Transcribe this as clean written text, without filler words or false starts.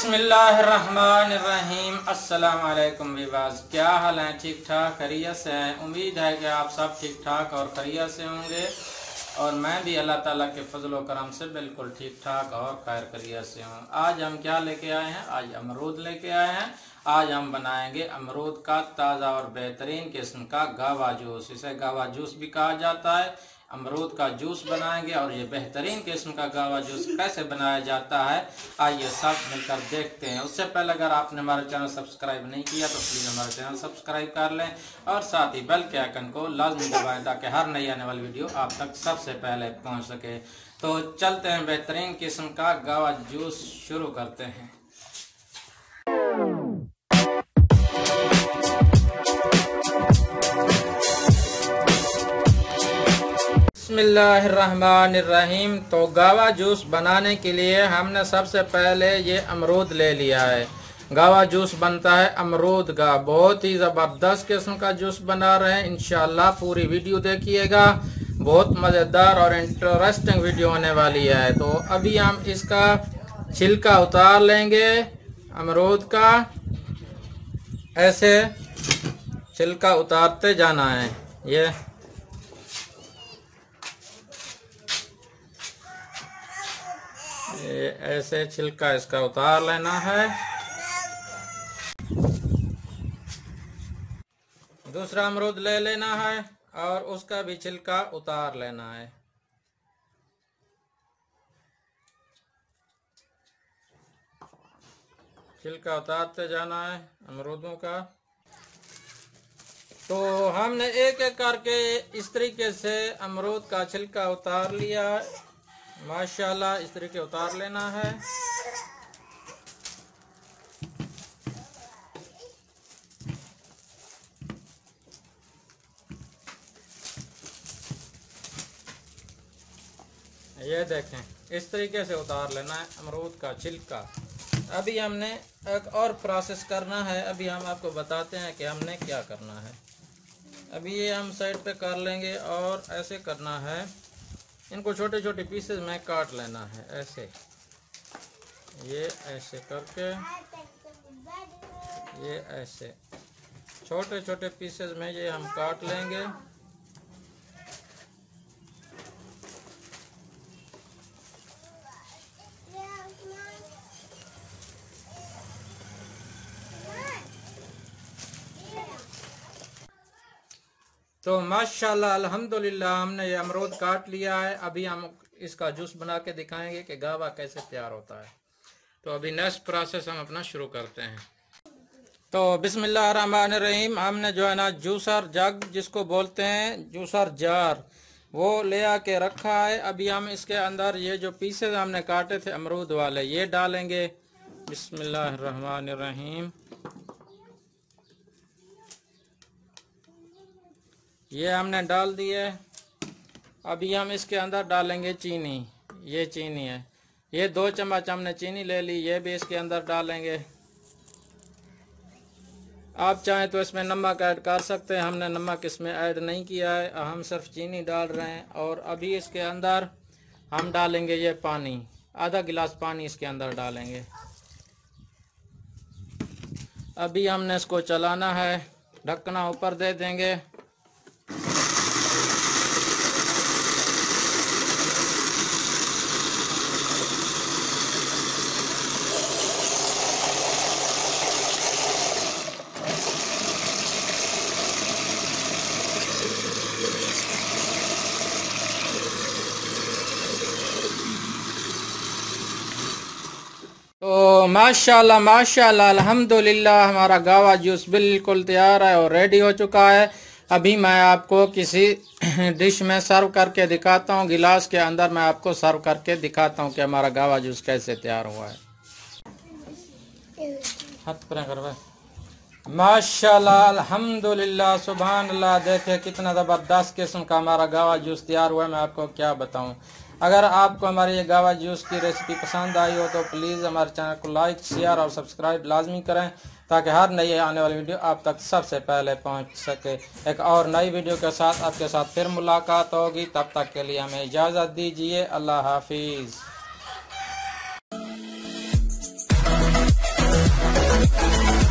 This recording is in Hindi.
बिस्मिल्लाहिर्रहमानिर्रहीम। अस्सलाम वालेकुम विवास, क्या हाल है? ठीक ठाक खैरियत से हैं? उम्मीद है कि आप सब ठीक ठाक और खैरियत से होंगे और मैं भी अल्लाह ताला के फजल करम से बिल्कुल ठीक ठाक और खैर खैरियत से हूँ। आज हम क्या लेके आए हैं? आज अमरूद लेके आए हैं। आज हम बनाएंगे अमरूद का ताज़ा और बेहतरीन किस्म का गावा जूस। इसे गावा जूस भी कहा जाता है। अमरूद का जूस बनाएंगे और ये बेहतरीन किस्म का गावा जूस कैसे बनाया जाता है आइए सब मिलकर देखते हैं। उससे पहले अगर आपने हमारा चैनल सब्सक्राइब नहीं किया तो प्लीज़ हमारा चैनल सब्सक्राइब कर लें और साथ ही बेल के आइकन को लाजमी दबाएं ताकि हर नई आने वाली वीडियो आप तक सबसे पहले पहुंच सके। तो चलते हैं बेहतरीन किस्म का गावा जूस शुरू करते हैं। बिस्मिल्लाहिर्रहमानिर्रहीम। तो गावा जूस बनाने के लिए हमने सबसे पहले ये अमरूद ले लिया है। गावा जूस बनता है अमरूद का, बहुत ही ज़बरदस्त किस्म का जूस बना रहे हैं। इंशाल्लाह पूरी वीडियो देखिएगा, बहुत मज़ेदार और इंटरेस्टिंग वीडियो होने वाली है। तो अभी हम इसका छिलका उतार लेंगे अमरूद का, ऐसे छिलका उतारते जाना है। ये ऐसे छिलका इसका उतार लेना है। दूसरा अमरूद ले लेना है और उसका भी छिलका उतार लेना है। छिलका उतारते जाना है अमरूदों का। तो हमने एक एक करके इस तरीके से अमरूद का छिलका उतार लिया है। माशाल्लाह इस तरीके उतार लेना है। ये देखें, इस तरीके से उतार लेना है अमरूद का छिलका। अभी हमने एक और प्रोसेस करना है। अभी हम आपको बताते हैं कि हमने क्या करना है। अभी ये हम साइड पे कर लेंगे और ऐसे करना है, इनको छोटे छोटे पीसेस में काट लेना है। ऐसे ये ऐसे करके ये ऐसे छोटे छोटे पीसेस में ये हम काट लेंगे। तो माशाल्लाह अल्हम्दुलिल्लाह हमने ये अमरूद काट लिया है। अभी हम इसका जूस बना के दिखाएंगे कि गावा कैसे तैयार होता है। तो अभी नेक्स्ट प्रोसेस हम अपना शुरू करते हैं। तो बिस्मिल्लाहिर्रहमानिर्रहीम, हमने जो है ना जूसर जग जिसको बोलते हैं, जूसर जार, वो ले आके रखा है। अभी हम इसके अंदर ये जो पीसेस हमने काटे थे अमरूद वाले ये डालेंगे। बिस्मिल्लाहिर्रहमानिर्रहीम, ये हमने डाल दिए। अभी हम इसके अंदर डालेंगे चीनी। ये चीनी है, ये 2 चम्मच हमने चीनी ले ली, ये भी इसके अंदर डालेंगे। आप चाहें तो इसमें नमक ऐड कर सकते हैं, हमने नमक इसमें ऐड नहीं किया है, हम सिर्फ चीनी डाल रहे हैं। और अभी इसके अंदर हम डालेंगे ये पानी, आधा गिलास पानी इसके अंदर डालेंगे। अभी हमने इसको चलाना है, ढक्कना ऊपर दे देंगे। तो माशाल्लाह माशाल्लाह अल्हम्दुलिल्लाह हमारा गावा जूस बिल्कुल तैयार है और रेडी हो चुका है। अभी मैं आपको किसी डिश में सर्व करके दिखाता हूँ, गिलास के अंदर मैं आपको सर्व करके दिखाता हूँ कि हमारा गावा जूस कैसे तैयार हुआ है। हाथ पर करवा माशाल्लाह अल्हम्दुलिल्लाह सुभान अल्लाह। देखे कितना ज़बरदस्त किस्म का हमारा गावा जूस तैयार हुआ है, मैं आपको क्या बताऊं। अगर आपको हमारी ये गावा जूस की रेसिपी पसंद आई हो तो प्लीज़ हमारे चैनल को लाइक शेयर और सब्सक्राइब लाजमी करें ताकि हर नई आने वाली वीडियो आप तक सबसे पहले पहुंच सके। एक और नई वीडियो के साथ आपके साथ फिर मुलाकात होगी, तब तक के लिए हमें इजाज़त दीजिए। अल्लाह हाफिज़। है।